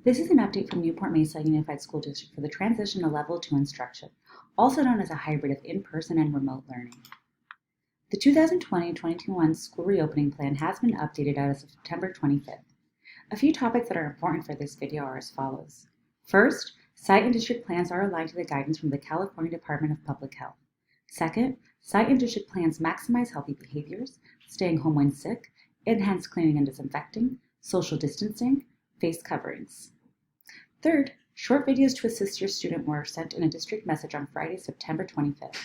This is an update from Newport-Mesa Unified School District for the transition to Level 2 instruction, also known as a hybrid of in-person and remote learning. The 2020-2021 school reopening plan has been updated as of September 25th. A few topics that are important for this video are as follows. First, site and district plans are aligned to the guidance from the California Department of Public Health. Second, site and district plans maximize healthy behaviors, staying home when sick, enhanced cleaning and disinfecting, social distancing, face coverings. Third, short videos to assist your student were sent in a district message on Friday, September 25th.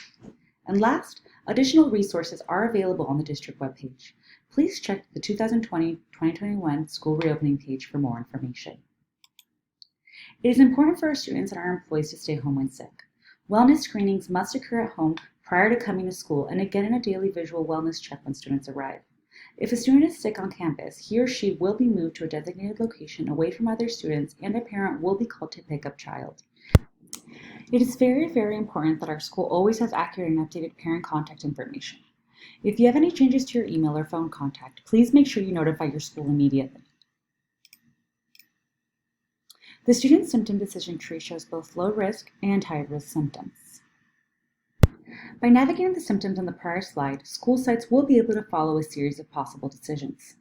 And last, additional resources are available on the district webpage. Please check the 2020-2021 school reopening page for more information. It is important for our students and our employees to stay home when sick. Wellness screenings must occur at home prior to coming to school and again in a daily visual wellness check when students arrive. If a student is sick on campus, he or she will be moved to a designated location away from other students and a parent will be called to pick up child. It is very important that our school always has accurate and updated parent contact information. If you have any changes to your email or phone contact, please make sure you notify your school immediately. The student symptom decision tree shows both low risk and high risk symptoms. By navigating the symptoms on the prior slide, school sites will be able to follow a series of possible decisions.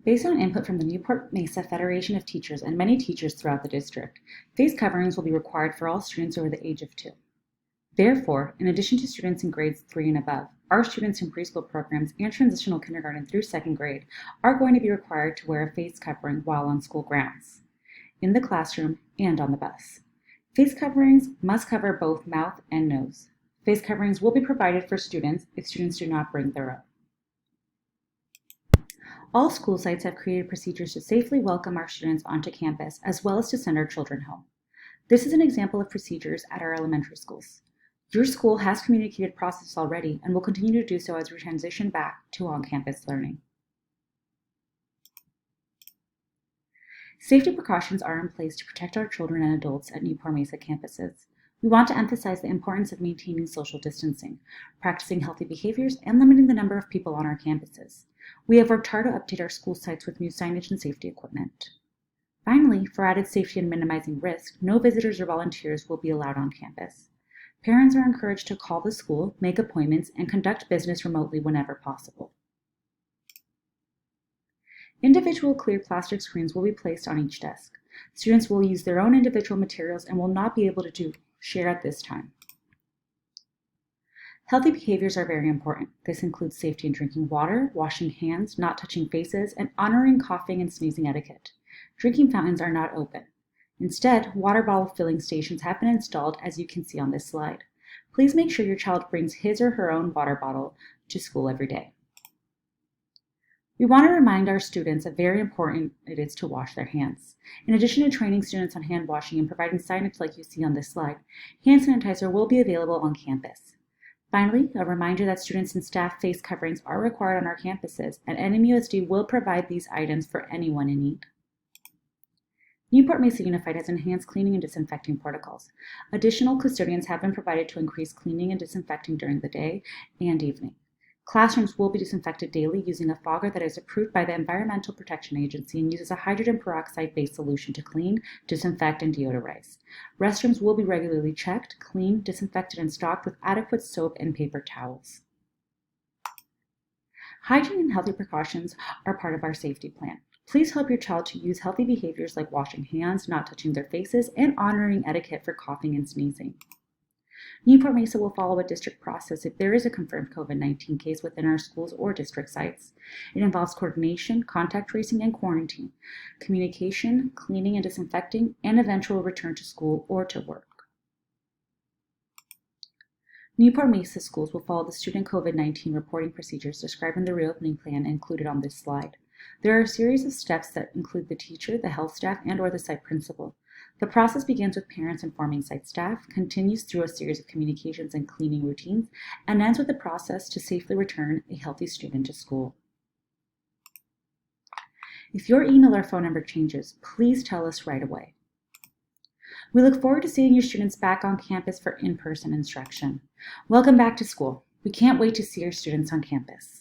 Based on input from the Newport-Mesa Federation of Teachers and many teachers throughout the district, face coverings will be required for all students over the age of 2. Therefore, in addition to students in grades 3 and above, our students in preschool programs and transitional kindergarten through 2nd grade are going to be required to wear a face covering while on school grounds, in the classroom, and on the bus. Face coverings must cover both mouth and nose. Face coverings will be provided for students if students do not bring their own. All school sites have created procedures to safely welcome our students onto campus, as well as to send our children home. This is an example of procedures at our elementary schools. Your school has communicated process already and will continue to do so as we transition back to on-campus learning. Safety precautions are in place to protect our children and adults at Newport-Mesa campuses. We want to emphasize the importance of maintaining social distancing, practicing healthy behaviors, and limiting the number of people on our campuses. We have worked hard to update our school sites with new signage and safety equipment. Finally, for added safety and minimizing risk, no visitors or volunteers will be allowed on campus. Parents are encouraged to call the school, make appointments, and conduct business remotely whenever possible. Individual clear plastic screens will be placed on each desk. Students will use their own individual materials and will not be able to share at this time. Healthy behaviors are very important. This includes safety in drinking water, washing hands, not touching faces, and honoring coughing and sneezing etiquette. Drinking fountains are not open. Instead, water bottle filling stations have been installed, as you can see on this slide. Please make sure your child brings his or her own water bottle to school every day. We want to remind our students how very important it is to wash their hands. In addition to training students on hand washing and providing signage like you see on this slide, hand sanitizer will be available on campus. Finally, a reminder that students and staff face coverings are required on our campuses, and NMUSD will provide these items for anyone in need. Newport-Mesa Unified has enhanced cleaning and disinfecting protocols. Additional custodians have been provided to increase cleaning and disinfecting during the day and evening. Classrooms will be disinfected daily using a fogger that is approved by the Environmental Protection Agency and uses a hydrogen peroxide-based solution to clean, disinfect, and deodorize. Restrooms will be regularly checked, cleaned, disinfected, and stocked with adequate soap and paper towels. Hygiene and healthy precautions are part of our safety plan. Please help your child to use healthy behaviors like washing hands, not touching their faces, and honoring etiquette for coughing and sneezing. Newport-Mesa will follow a district process if there is a confirmed COVID-19 case within our schools or district sites. It involves coordination, contact tracing, and quarantine, communication, cleaning and disinfecting, and eventual return to school or to work. Newport-Mesa schools will follow the student COVID-19 reporting procedures described in the reopening plan included on this slide. There are a series of steps that include the teacher, the health staff, and/or the site principal. The process begins with parents informing site staff, continues through a series of communications and cleaning routines, and ends with the process to safely return a healthy student to school. If your email or phone number changes, please tell us right away. We look forward to seeing your students back on campus for in-person instruction. Welcome back to school. We can't wait to see your students on campus.